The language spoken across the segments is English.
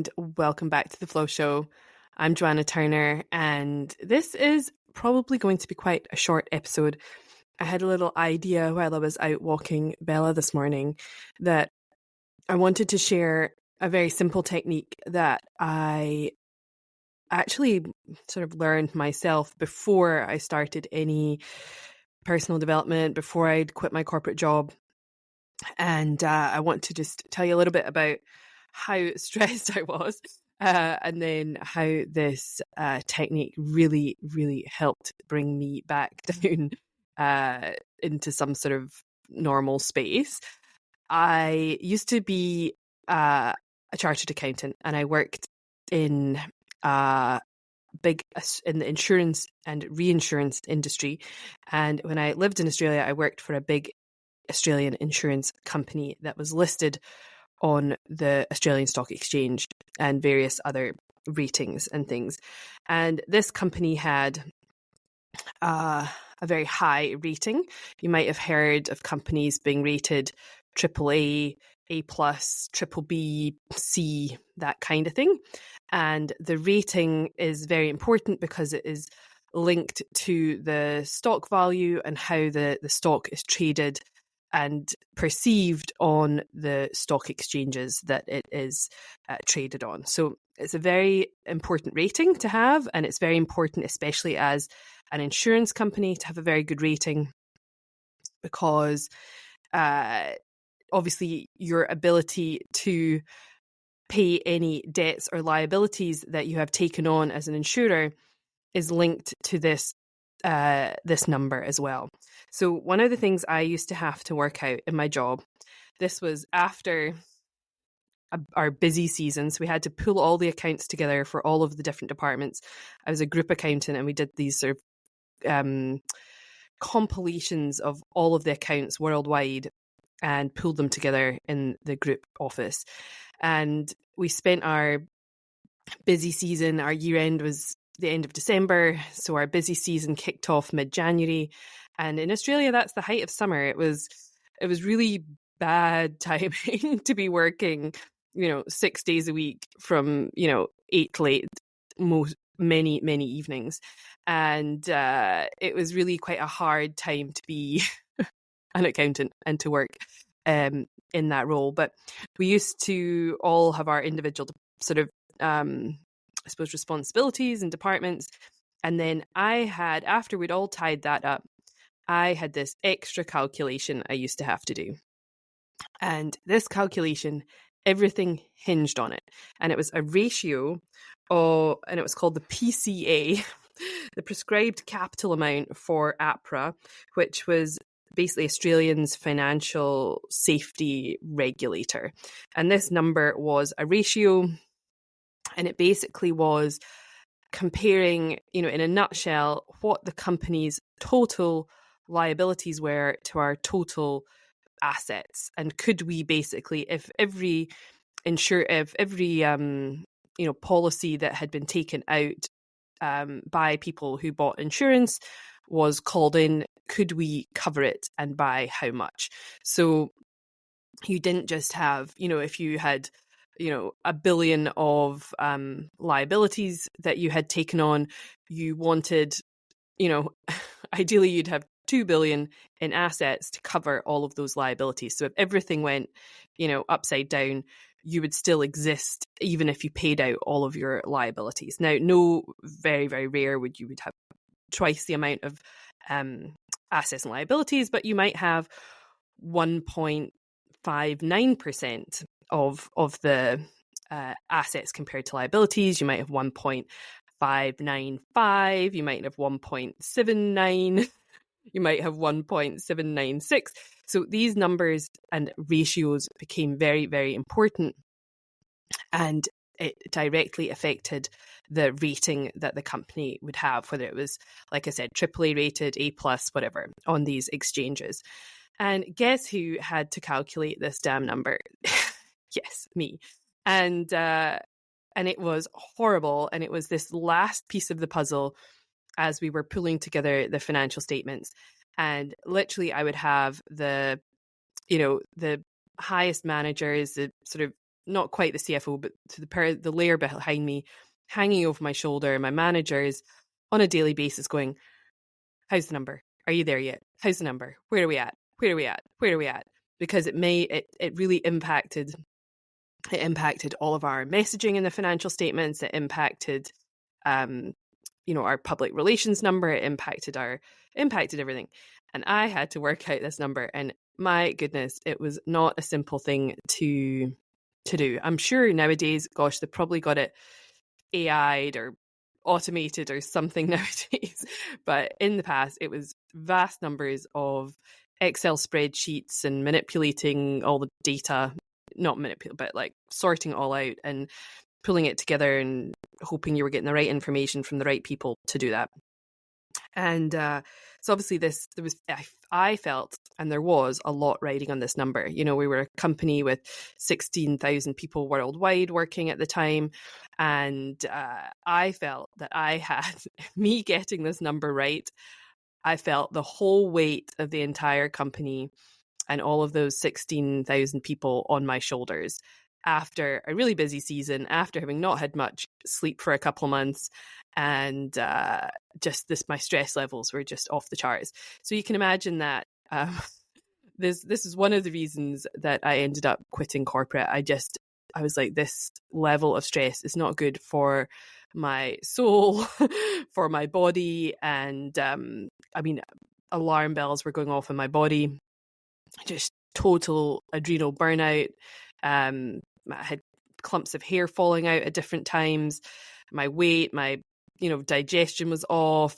and welcome back to the Flow Show. I'm Joanna Turner, and this is probably going to be quite a short episode. I had a little idea while I was out walking Bella this morning that I wanted to share a very simple technique that I actually sort of learned myself before I started any personal development, before I'd quit my corporate job. And I want to just tell you a little bit about how stressed I was, and then how this technique really, really helped bring me back down into some sort of normal space. I used to be a chartered accountant, and I worked in in the insurance and reinsurance industry. And when I lived in Australia, I worked for a big Australian insurance company that was listed on the Australian Stock Exchange and various other ratings and things. And this company had a very high rating. You might have heard of companies being rated AAA, A+, triple B, C, that kind of thing. And the rating is very important because it is linked to the stock value and how the stock is traded and perceived on the stock exchanges that it is traded on. So it's a very important rating to have, and it's very important, especially as an insurance company, to have a very good rating, because obviously your ability to pay any debts or liabilities that you have taken on as an insurer is linked to this number as well. So one of the things I used to have to work out in my job, this was after our busy season, so we had to pull all the accounts together for all of the different departments. I was a group accountant, and we did these sort of compilations of all of the accounts worldwide and pulled them together in the group office. And we spent our busy season, our year end was the end of December, so our busy season kicked off mid-January, and in Australia that's the height of summer. It was really bad timing to be working 6 days a week from 8 to 8, many evenings, and it was really quite a hard time to be an accountant and to work in that role. But we used to all have our individual sort of I suppose responsibilities and departments. And then I had, after we'd all tied that up, I had this extra calculation I used to have to do. And this calculation, everything hinged on it. And it was a ratio and it was called the PCA, the prescribed capital amount for APRA, which was basically Australia's financial safety regulator. And this number was a ratio, and it basically was comparing, in a nutshell, what the company's total liabilities were to our total assets. And could we basically, if every policy that had been taken out by people who bought insurance was called in, could we cover it, and by how much? So you didn't just have, if you had $1 billion of liabilities that you had taken on, you wanted, ideally you'd have $2 billion in assets to cover all of those liabilities. So if everything went, upside down, you would still exist even if you paid out all of your liabilities. Now, very, very rare would have twice the amount of assets and liabilities, but you might have 1.59% of the assets compared to liabilities. You might have 1.595, you might have 1.79, you might have 1.796. So these numbers and ratios became very, very important, and it directly affected the rating that the company would have, whether it was, like I said, AAA rated, A+, whatever, on these exchanges. And guess who had to calculate this damn number? Yes, me. And it was horrible. And it was this last piece of the puzzle as we were pulling together the financial statements. And literally I would have the highest managers, the sort of not quite the CFO, but to the layer behind me, hanging over my shoulder, my managers on a daily basis going, how's the number? Are you there yet? How's the number? Where are we at? Where are we at? Where are we at? Because it really impacted all of our messaging in the financial statements. It impacted, our public relations number. It impacted everything. And I had to work out this number. And my goodness, it was not a simple thing to do. I'm sure nowadays, gosh, they've probably got it AI'd or automated or something nowadays. But in the past, it was vast numbers of Excel spreadsheets and manipulating all the data, not manipulate, but like sorting it all out and pulling it together and hoping you were getting the right information from the right people to do that. And so obviously I felt, and there was a lot riding on this number. We were a company with 16,000 people worldwide working at the time. And I felt that I had me getting this number right. I felt the whole weight of the entire company and all of those 16,000 people on my shoulders after a really busy season, after having not had much sleep for a couple of months. And my stress levels were just off the charts. So you can imagine that this is one of the reasons that I ended up quitting corporate. I was like, this level of stress is not good for my soul, for my body. And alarm bells were going off in my body, just total adrenal burnout. I had clumps of hair falling out at different times. My weight, my digestion was off.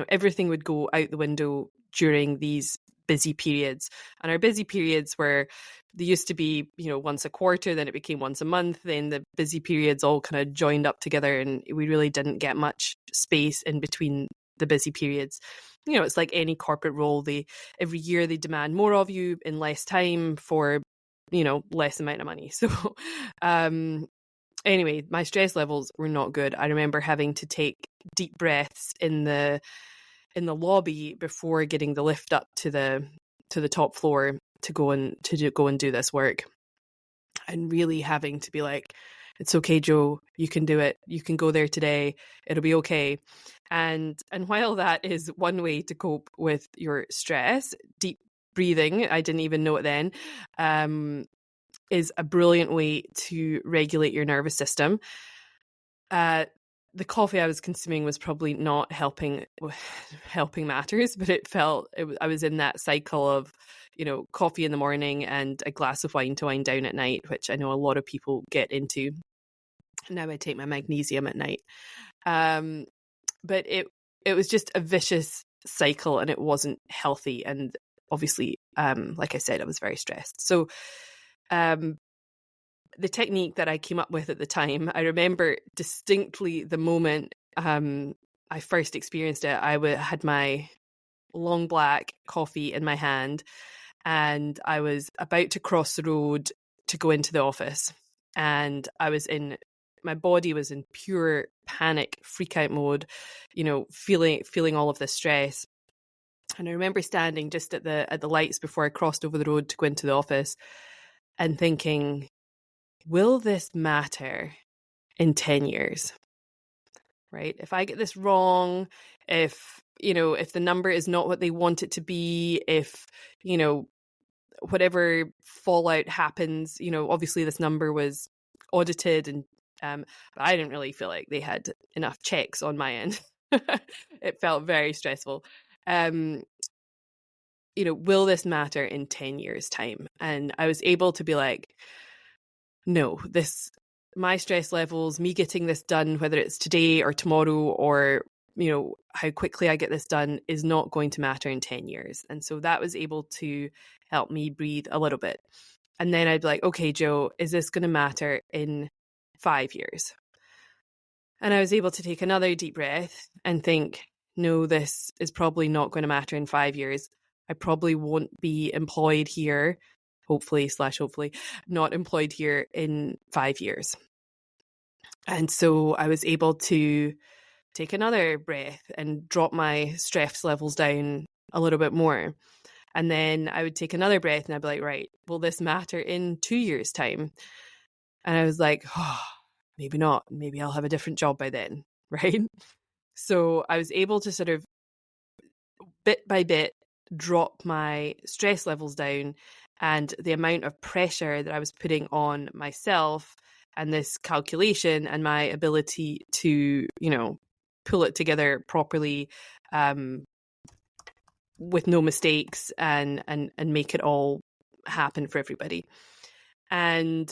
Everything would go out the window during these busy periods. And our busy periods they used to be, once a quarter, then it became once a month. Then the busy periods all kind of joined up together, and we really didn't get much space in between the busy periods. It's like any corporate role. Every year they demand more of you in less time for, less amount of money. So, anyway, my stress levels were not good. I remember having to take deep breaths in the lobby before getting the lift up to the top floor to go and do this work, and really having to be like, it's okay, Jo, you can do it. You can go there today. It'll be okay. And while that is one way to cope with your stress, deep breathing, I didn't even know it then, is a brilliant way to regulate your nervous system. The coffee I was consuming was probably not helping matters, but I was in that cycle of, coffee in the morning and a glass of wine to wind down at night, which I know a lot of people get into. Now I take my magnesium at night. But it was just a vicious cycle, and it wasn't healthy. And obviously, like I said, I was very stressed. So the technique that I came up with at the time, I remember distinctly the moment I first experienced it. I had my long black coffee in my hand, and I was about to cross the road to go into the office. And my body was in pure panic, freak out mode, feeling all of this stress. And I remember standing just at the lights before I crossed over the road to go into the office and thinking, will this matter in 10 years? Right? If I get this wrong, if the number is not what they want it to be, if, whatever fallout happens, obviously this number was audited, and but I didn't really feel like they had enough checks on my end. It felt very stressful. Will this matter in 10 years' time? And I was able to be like, no, my stress levels, me getting this done, whether it's today or tomorrow, or, how quickly I get this done, is not going to matter in 10 years. And so that was able to help me breathe a little bit. And then I'd be like, okay, Jo, is this going to matter in 5 years? And I was able to take another deep breath and think, no, this is probably not going to matter in 5 years. I probably won't be employed here, hopefully not employed here in 5 years. And so I was able to take another breath and drop my stress levels down a little bit more. And then I would take another breath and I'd be like, right, will this matter in 2 years' time? And I was like, oh, maybe not. Maybe I'll have a different job by then, right? So I was able to sort of bit by bit drop my stress levels down, and the amount of pressure that I was putting on myself and this calculation and my ability to, pull it together properly, with no mistakes, and make it all happen for everybody. And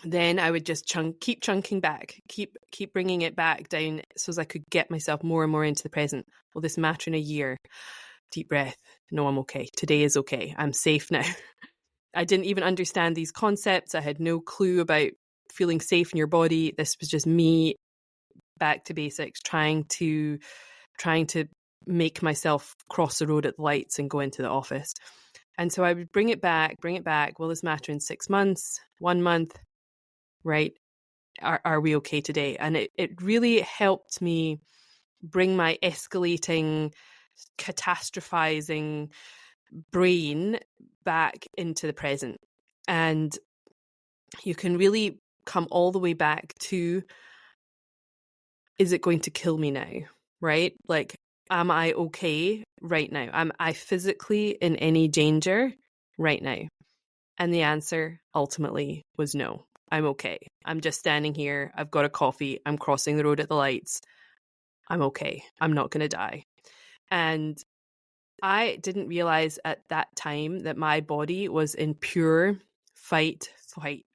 then I would just keep chunking back, keep bringing it back down so as I could get myself more and more into the present. Will this matter in a year? Deep breath. No, I'm okay. Today is okay. I'm safe now. I didn't even understand these concepts. I had no clue about feeling safe in your body. This was just me back to basics, trying to make myself cross the road at the lights and go into the office. And so I would bring it back. Will this matter in 6 months, 1 month? Right? Are we okay today? And it really helped me bring my escalating, catastrophizing brain back into the present. And you can really come all the way back to, is it going to kill me now? Right? Like, am I okay right now? Am I physically in any danger right now? And the answer ultimately was no. I'm okay. I'm just standing here. I've got a coffee. I'm crossing the road at the lights. I'm okay. I'm not going to die. And I didn't realize at that time that my body was in pure fight,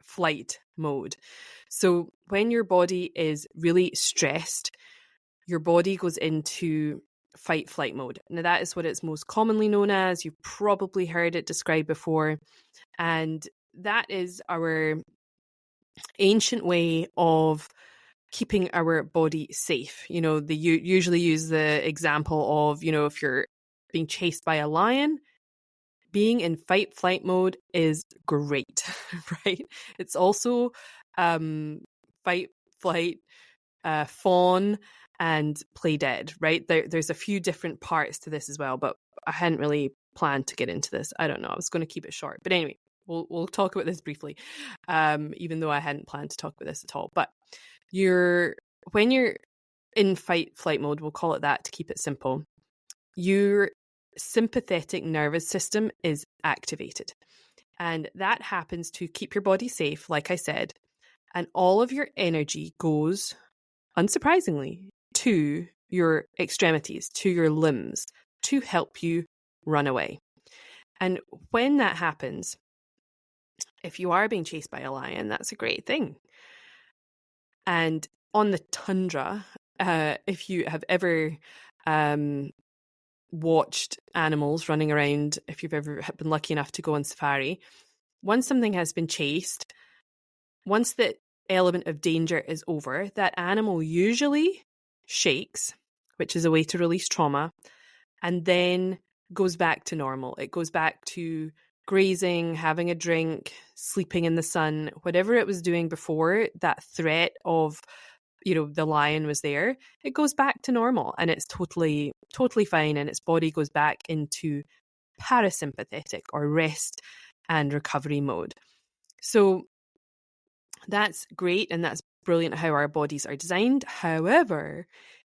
flight mode. So when your body is really stressed, your body goes into fight, flight mode. Now, that is what it's most commonly known as. You've probably heard it described before. And that is our ancient way of keeping our body safe. They usually use the example of, if you're being chased by a lion, being in fight flight mode is great, right? It's also fight, flight, fawn, and play dead, right? There's a few different parts to this as well, but I hadn't really planned to get into this. I don't know. I was going to keep it short, but anyway, we'll talk about this briefly, even though I hadn't planned to talk about this at all. But when you're in fight flight mode, we'll call it that to keep it simple, your sympathetic nervous system is activated. And that happens to keep your body safe, like I said, and all of your energy goes, unsurprisingly, to your extremities, to your limbs, to help you run away. And when that happens, if you are being chased by a lion, that's a great thing. And on the tundra, if you have ever watched animals running around, if you've ever been lucky enough to go on safari, once something has been chased, once the element of danger is over, that animal usually shakes, which is a way to release trauma, and then goes back to normal. It goes back to grazing, having a drink, sleeping in the sun, whatever it was doing before that threat of, the lion was there, it goes back to normal, and it's totally fine, and its body goes back into parasympathetic or rest and recovery mode. So that's great, and that's brilliant how our bodies are designed. However,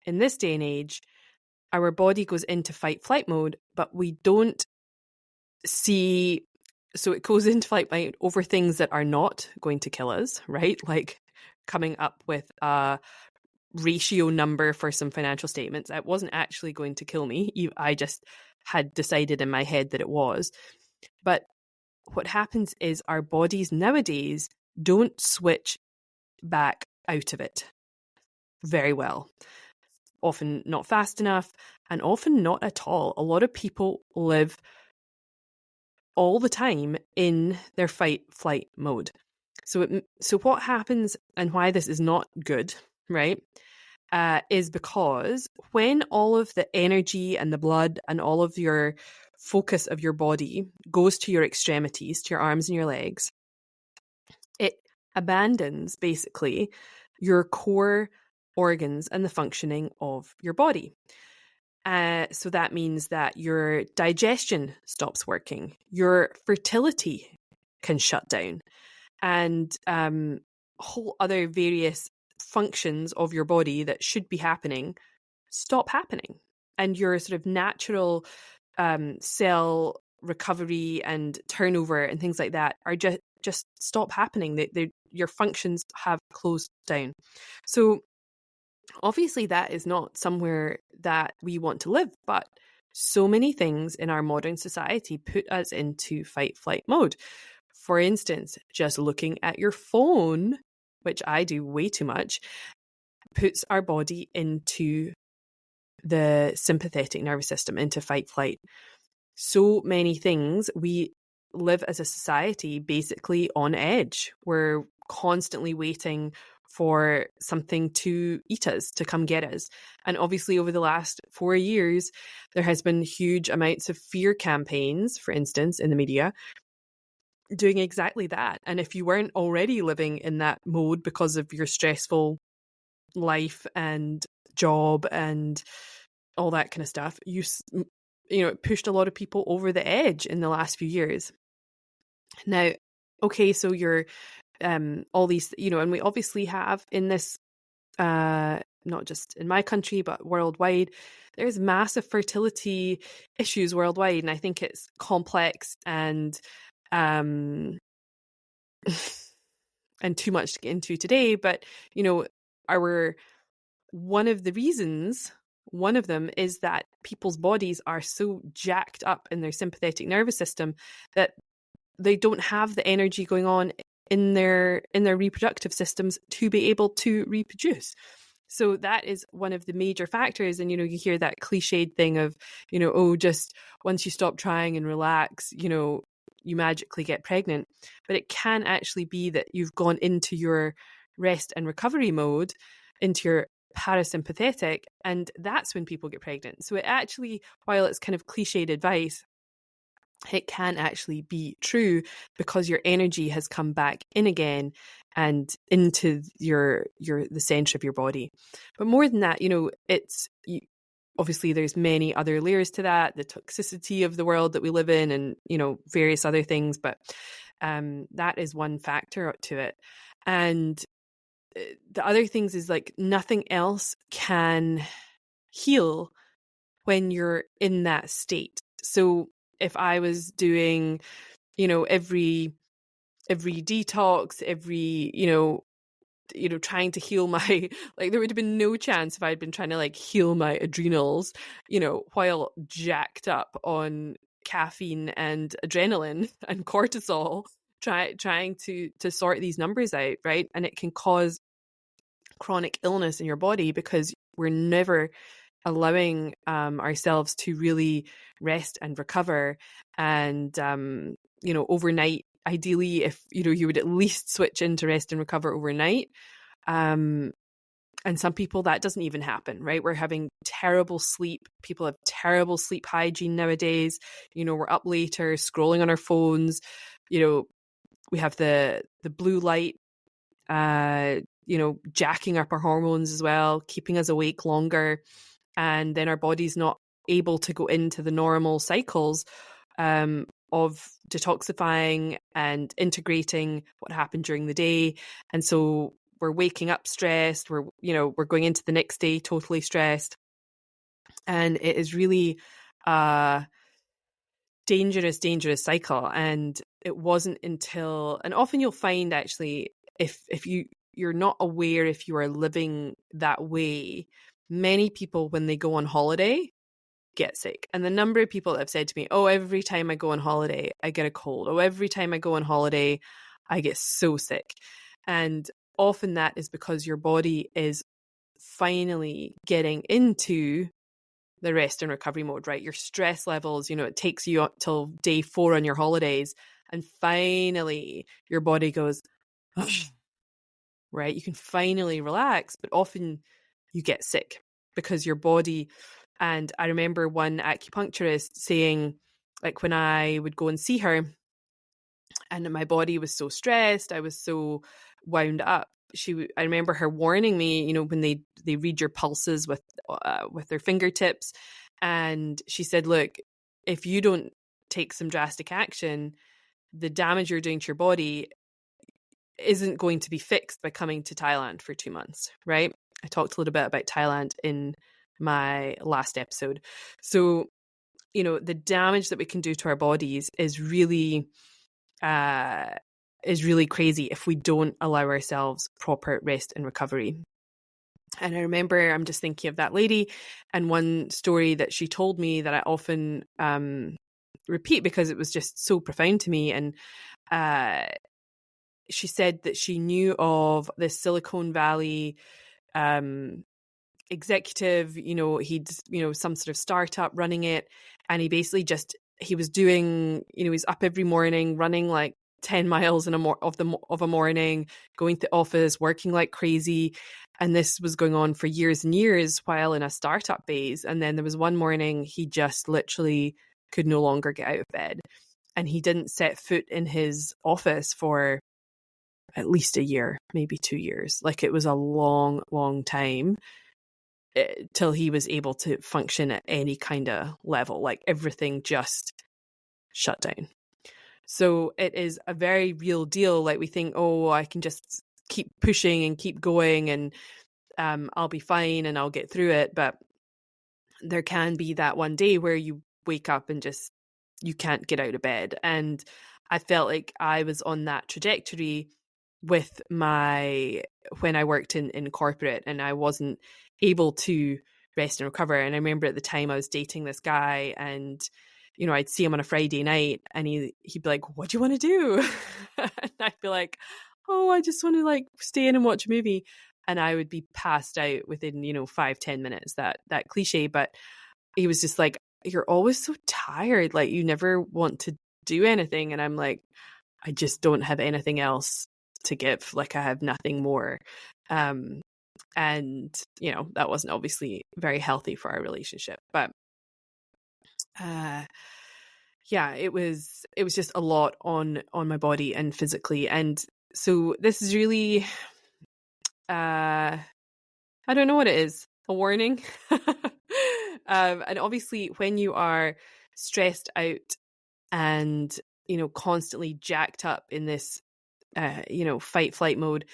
in this day and age, our body goes into fight flight mode, but we don't see, so it goes into fight mode over things that are not going to kill us, right? Like coming up with a ratio number for some financial statements. It wasn't actually going to kill me. I just had decided in my head that it was. But what happens is our bodies nowadays don't switch back out of it very well. Often not fast enough, and often not at all. A lot of people live all the time in their fight flight mode. So what happens, and why this is not good, right, is because when all of the energy and the blood and all of your focus of your body goes to your extremities, to your arms and your legs, it abandons basically your core organs and the functioning of your body. So that means that your digestion stops working, your fertility can shut down, and whole other various functions of your body that should be happening stop happening, and your sort of natural cell recovery and turnover and things like that are just stop happening. Your functions have closed down. So obviously that is not somewhere that we want to live, but so many things in our modern society put us into fight flight mode. For instance, just looking at your phone, which I do way too much, puts our body into the sympathetic nervous system, into fight flight. So many things. We live as a society basically on edge. We're constantly waiting for something to eat us, to come get us. And obviously over the last 4 years, there has been huge amounts of fear campaigns, for instance, in the media, doing exactly that. And if you weren't already living in that mode because of your stressful life and job and all that kind of stuff, it pushed a lot of people over the edge in the last few years. Now, okay, so you're all these, and we obviously have in this, not just in my country, but worldwide, there's massive fertility issues worldwide. And I think it's complex and and too much to get into today. But, one of them is that people's bodies are so jacked up in their sympathetic nervous system that they don't have the energy going on in their reproductive systems to be able to reproduce. So that is one of the major factors. And, you hear that cliched thing of, just once you stop trying and relax, you magically get pregnant. But it can actually be that you've gone into your rest and recovery mode, into your parasympathetic, and that's when people get pregnant. So it actually, while it's kind of cliched advice, it can actually be true because your energy has come back in again and into the center of your body. But more than that, obviously there's many other layers to that, the toxicity of the world that we live in and, various other things. But that is one factor to it. And the other things is like nothing else can heal when you're in that state. So if I was doing, every detox, every, trying to heal my, like there would have been no chance if I'd been trying to like heal my adrenals, while jacked up on caffeine and adrenaline and cortisol, trying to sort these numbers out, right? And it can cause chronic illness in your body because we're never allowing ourselves to really rest and recover. And overnight, ideally, if you would at least switch into rest and recover overnight. And some people that doesn't even happen, right? We're having terrible sleep. People have terrible sleep hygiene nowadays. We're up later, scrolling on our phones. We have the blue light, jacking up our hormones as well, keeping us awake longer. And then our body's not able to go into the normal cycles of detoxifying and integrating what happened during the day. And so we're waking up stressed. We're going into the next day totally stressed. And it is really a dangerous cycle. And it wasn't until, and often you'll find actually, if you're not aware, if you are living that way, many people, when they go on holiday, get sick. And the number of people that have said to me, oh, every time I go on holiday, I get a cold. Oh, every time I go on holiday, I get so sick. And often that is because your body is finally getting into the rest and recovery mode, right? Your stress levels, it takes you till day 4 on your holidays. And finally, your body goes, right? You can finally relax, but often you get sick because your body. And I remember one acupuncturist saying, like, when I would go and see her and my body was so stressed, I was so wound up. I remember her warning me, when they read your pulses with their fingertips. And she said, look, if you don't take some drastic action, the damage you're doing to your body, isn't going to be fixed by coming to Thailand for 2 months, right? I talked a little bit about Thailand in my last episode. So, the damage that we can do to our bodies is really crazy if we don't allow ourselves proper rest and recovery. And I remember, I'm just thinking of that lady and one story that she told me that I often repeat because it was just so profound to me. And she said that she knew of this Silicon Valley executive, he'd, some sort of startup running it. And he basically he was doing, he's up every morning running like 10 miles of a morning, going to the office, working like crazy. And this was going on for years and years while in a startup phase. And then there was one morning he just literally could no longer get out of bed. And he didn't set foot in his office for at least a year, maybe 2 years. Like, it was a long, long time till he was able to function at any kind of level. Like, everything just shut down. So it is a very real deal. Like, we think, oh, I can just keep pushing and keep going and I'll be fine and I'll get through it. But there can be that one day where you wake up and just, you can't get out of bed. And I felt like I was on that trajectory with when I worked in corporate, and I wasn't able to rest and recover. And I remember at the time I was dating this guy, and I'd see him on a Friday night and he'd be like, "What do you want to do?" And I'd be like, "Oh, I just want to like stay in and watch a movie." And I would be passed out within, 5-10 minutes, that cliche. But he was just like, "You're always so tired. Like, you never want to do anything." And I'm like, I just don't have anything else to give. Like, I have nothing more. And, that wasn't obviously very healthy for our relationship. But yeah, it was just a lot on my body and physically. And so this is really, I don't know what it is, a warning. And obviously when you are stressed out and, constantly jacked up in this, fight flight mode,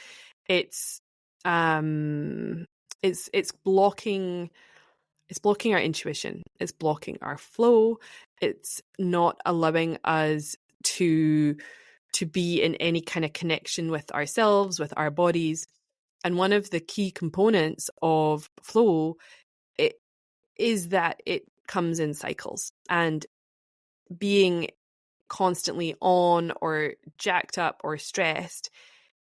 it's blocking our intuition. It's blocking our flow. It's not allowing us to be in any kind of connection with ourselves, with our bodies. And one of the key components of flow is that it comes in cycles, and being constantly on or jacked up or stressed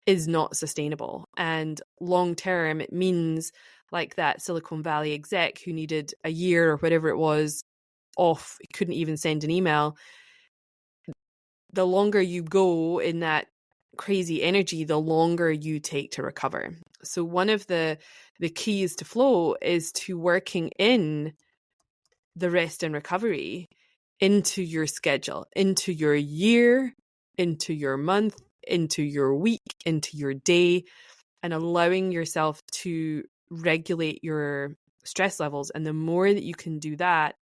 is not sustainable. And long term, it means, like that Silicon Valley exec who needed a year or whatever it was off, couldn't even send an email. The longer you go in that crazy energy, the longer you take to recover. So one of the keys to flow is to working in the rest and recovery into your schedule, into your year, into your month, into your week, into your day, and allowing yourself to regulate your stress levels. And the more that you can do that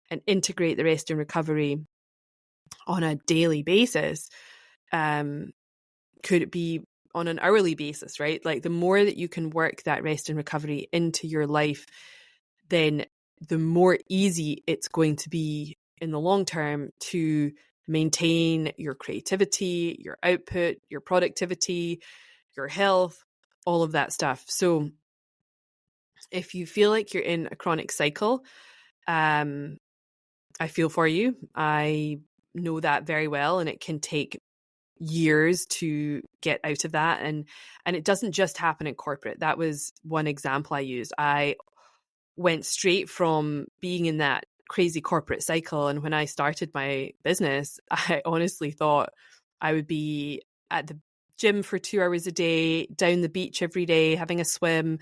and integrate the rest and recovery on a daily basis, could it be on an hourly basis, right? Like, the more that you can work that rest and recovery into your life, then the more easy it's going to be in the long term to maintain your creativity, your output, your productivity, your health, all of that stuff. So if you feel like you're in a chronic cycle, I feel for you. I know that very well, and it can take years to get out of that. And it doesn't just happen in corporate. That was one example I used. I went straight from being in that crazy corporate cycle, and when I started my business, I honestly thought I would be at the gym for 2 hours a day, down the beach every day, having a swim.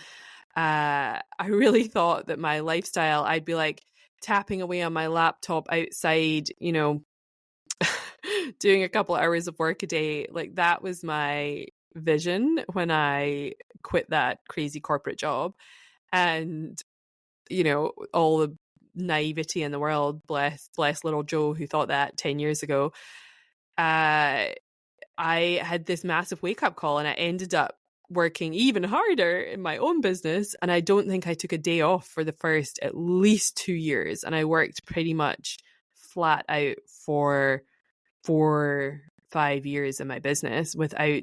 I really thought that my lifestyle, I'd be like tapping away on my laptop outside, doing a couple hours of work a day. Like, that was my vision when I quit that crazy corporate job. And, all the naivety in the world, bless little Joe who thought that 10 years ago. I had this massive wake-up call, and I ended up working even harder in my own business. And I don't think I took a day off for the first at least 2 years. And I worked pretty much flat out for 4-5 years in my business without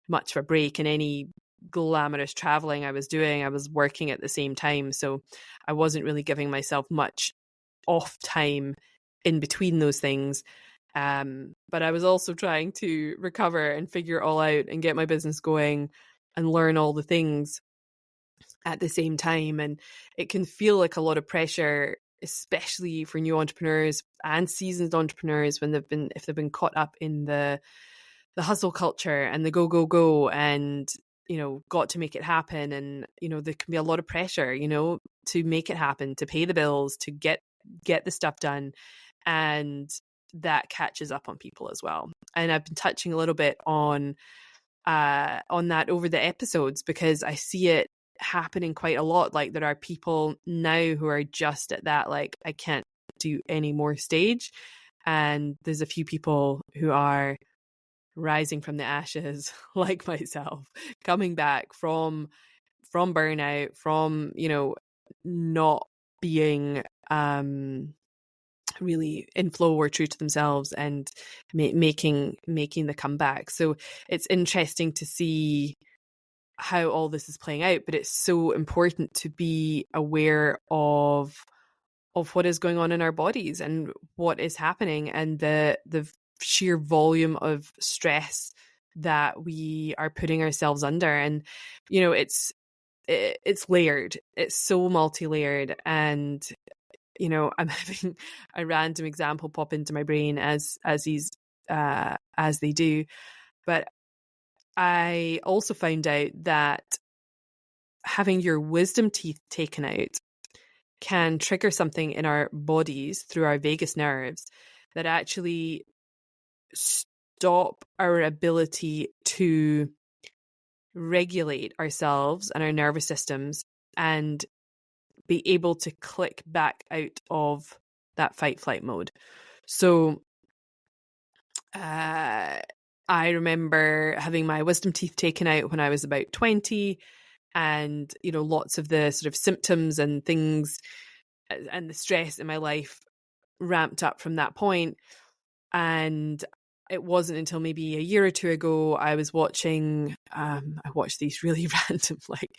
much of a break. And any glamorous traveling I was doing, I was working at the same time. So I wasn't really giving myself much off time in between those things. But I was also trying to recover and figure it all out and get my business going and learn all the things at the same time. And it can feel like a lot of pressure, especially for new entrepreneurs and seasoned entrepreneurs when if they've been caught up in the hustle culture and the go and, got to make it happen. And, there can be a lot of pressure, to make it happen, to pay the bills, to get the stuff done. And that catches up on people as well. And I've been touching a little bit on that over the episodes, because I see it happening quite a lot. Like, there are people now who are just at that, like, I can't do any more stage. And there's a few people who are rising from the ashes, like myself, coming back from burnout, from, not being really in flow or true to themselves, and making the comeback. So it's interesting to see how all this is playing out, but it's so important to be aware of what is going on in our bodies and what is happening, and the sheer volume of stress that we are putting ourselves under. And it's layered, it's so multi-layered. And I'm having a random example pop into my brain as they do. But I also found out that having your wisdom teeth taken out can trigger something in our bodies through our vagus nerves that actually stop our ability to regulate ourselves and our nervous systems and be able to click back out of that fight flight mode. So I remember having my wisdom teeth taken out when I was about 20, and lots of the sort of symptoms and things and the stress in my life ramped up from that point. And it wasn't until maybe a year or two ago I was watching I watched these really random like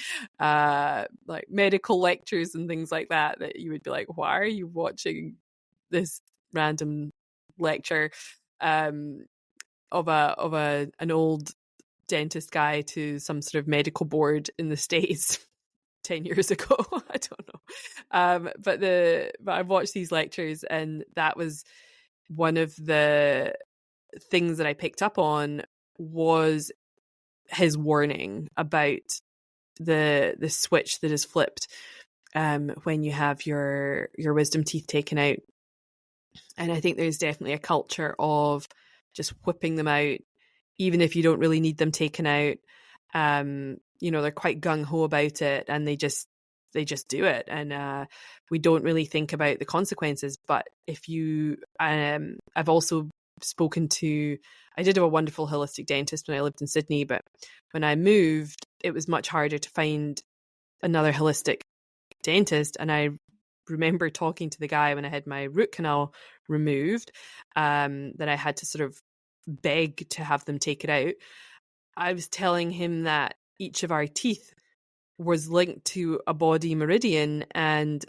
medical lectures and things like that you would be like, why are you watching this random lecture of an old dentist guy to some sort of medical board in the States 10 years ago? I don't know. But I've watched these lectures, and that was one of the things that I picked up on, was his warning about the switch that is flipped when you have your wisdom teeth taken out. And I think there's definitely a culture of just whipping them out, even if you don't really need them taken out. They're quite gung-ho about it, and they just do it. And we don't really think about the consequences. But if you, I've also spoken to, I did have a wonderful holistic dentist when I lived in Sydney, but when I moved, it was much harder to find another holistic dentist. And I remember talking to the guy when I had my root canal removed, that I had to sort of beg to have them take it out. I was telling him that each of our teeth was linked to a body meridian and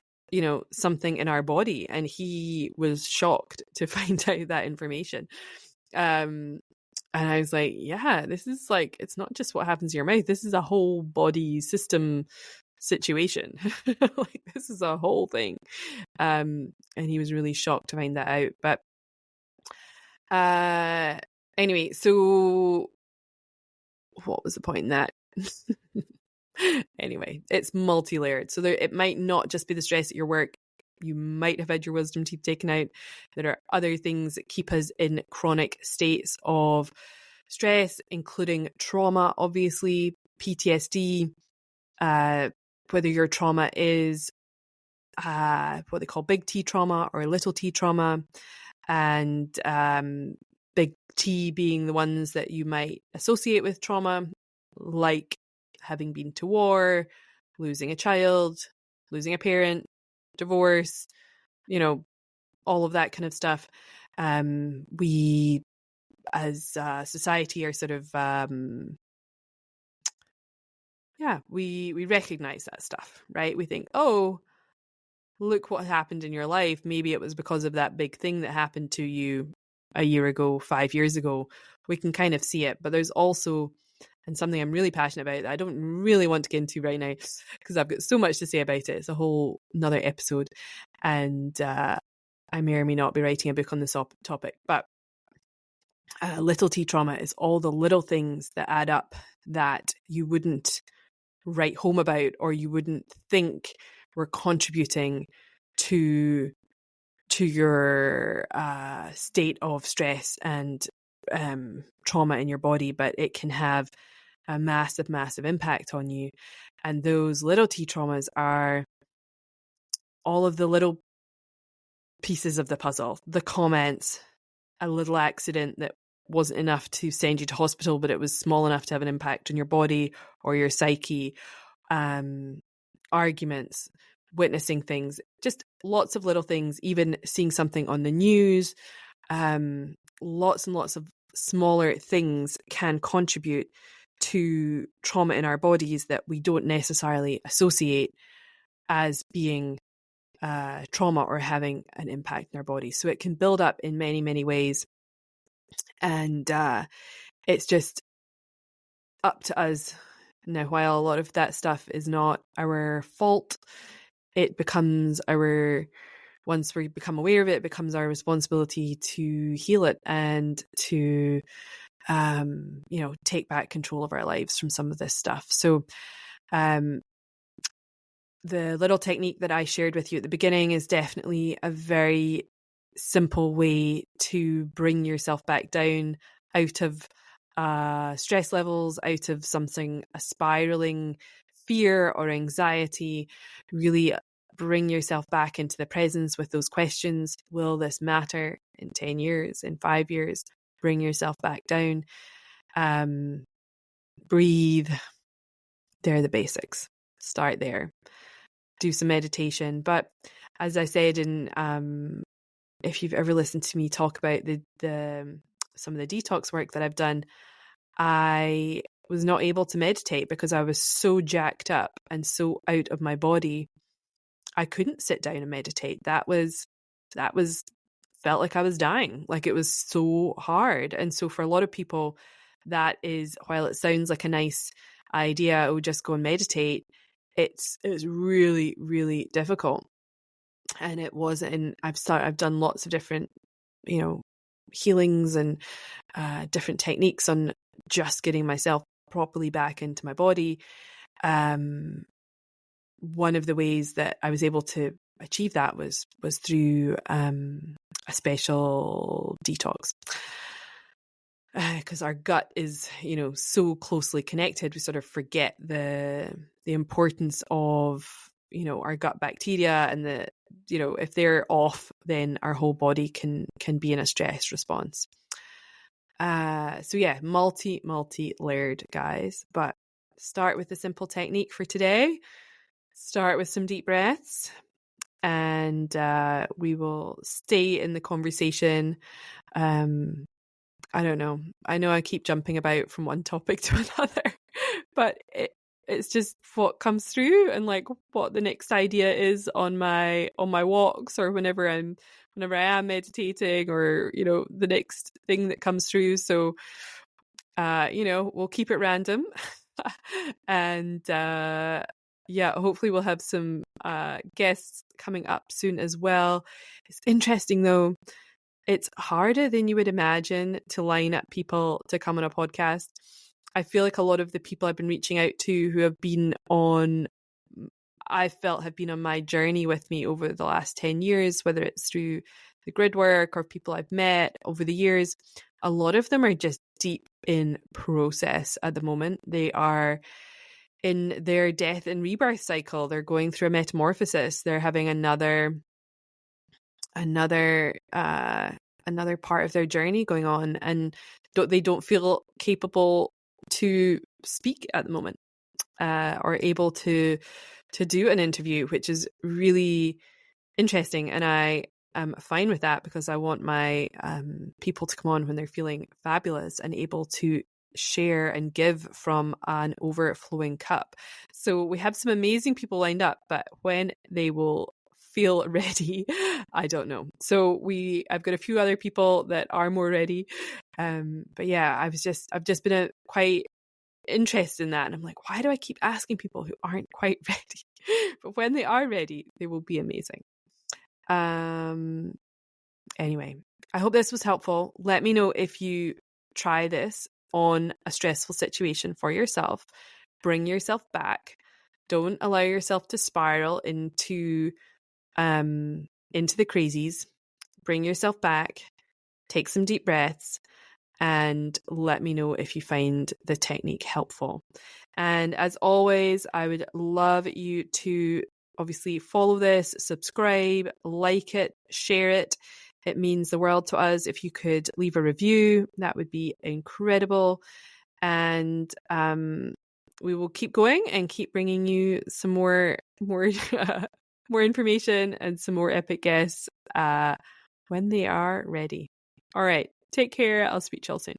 something in our body, and he was shocked to find out that information. And I was like, yeah, this is like, it's not just what happens in your mouth, this is a whole body system situation. Like, this is a whole thing. And he was really shocked to find that out. But anyway, so what was the point in that? Anyway, it's multi-layered. So it might not just be the stress at your work. You might have had your wisdom teeth taken out. There are other things that keep us in chronic states of stress, including trauma, obviously, PTSD, whether your trauma is what they call big T trauma or little T trauma. And big T being the ones that you might associate with trauma, like having been to war, losing a child, losing a parent, divorce, all of that kind of stuff. We as a society are sort of, we recognize that stuff, right? We think, oh, look what happened in your life. Maybe it was because of that big thing that happened to you a year ago, 5 years ago. We can kind of see it, but there's also, and something I'm really passionate about that I don't really want to get into right now because I've got so much to say about it. It's a whole another episode, and I may or may not be writing a book on this topic, but little t trauma is all the little things that add up that you wouldn't write home about or you wouldn't think were contributing to your state of stress and trauma in your body, but it can have a massive, massive impact on you. And those little t traumas are all of the little pieces of the puzzle, the comments, a little accident that wasn't enough to send you to hospital, but it was small enough to have an impact on your body or your psyche, arguments, witnessing things, just lots of little things, even seeing something on the news, lots and lots of smaller things can contribute to trauma in our bodies that we don't necessarily associate as being trauma or having an impact in our bodies. So it can build up in many, many ways. And it's just up to us. Now, while a lot of that stuff is not our fault, it becomes once we become aware of it, it becomes our responsibility to heal it and to, take back control of our lives from some of this stuff. So, the little technique that I shared with you at the beginning is definitely a very simple way to bring yourself back down out of stress levels, out of a spiraling fear or anxiety. Really bring yourself back into the presence with those questions. Will this matter in 10 years, in 5 years? Bring yourself back down. Breathe. They're the basics. Start there. Do some meditation. But as I said, if you've ever listened to me talk about some of the detox work that I've done, I was not able to meditate because I was so jacked up and so out of my body. I couldn't sit down and meditate. That felt like I was dying. Like it was so hard. And so for a lot of people, that is, while it sounds like a nice idea, oh, just go and meditate, it's really, really difficult. And it wasn't. And I've done lots of different, healings and different techniques on just getting myself properly back into my body. One of the ways that I was able to achieve that was through a special detox. Because our gut is, so closely connected, we sort of forget the importance of, our gut bacteria, and if they're off, then our whole body can be in a stress response. So yeah, multi-layered, guys. But start with a simple technique for today. Start with some deep breaths, and we will stay in the conversation. I don't know. I know I keep jumping about from one topic to another, but it's just what comes through and like what the next idea is on my walks, or whenever I am meditating, or the next thing that comes through. So we'll keep it random. And hopefully we'll have some guests coming up soon as well. It's interesting though. It's harder than you would imagine to line up people to come on a podcast. I feel like a lot of the people I've been reaching out to who have been on my journey with me over the last 10 years, whether it's through the grid work or people I've met over the years, a lot of them are just deep in process at the moment. They are in their death and rebirth cycle. They're going through a metamorphosis. They're having another another part of their journey going on, and they don't feel capable to speak at the moment, or able to do an interview, which is really interesting. And I am fine with that, because I want my people to come on when they're feeling fabulous and able to share and give from an overflowing cup. So we have some amazing people lined up, but when they will feel ready, I don't know. So I've got a few other people that are more ready. But yeah, I've just been quite interested in that. And I'm like, why do I keep asking people who aren't quite ready? But when they are ready, they will be amazing. Anyway, I hope this was helpful. Let me know if you try this on a stressful situation for yourself. Bring yourself back. Don't allow yourself to spiral into the crazies. Bring yourself back. Take some deep breaths, and let me know if you find the technique helpful. And as always, I would love you to obviously follow this, subscribe, like it, share it. It means the world to us. If you could leave a review, that would be incredible. And we will keep going and keep bringing you some more more information and some more epic guests when they are ready. All right. Take care. I'll speak to you all soon.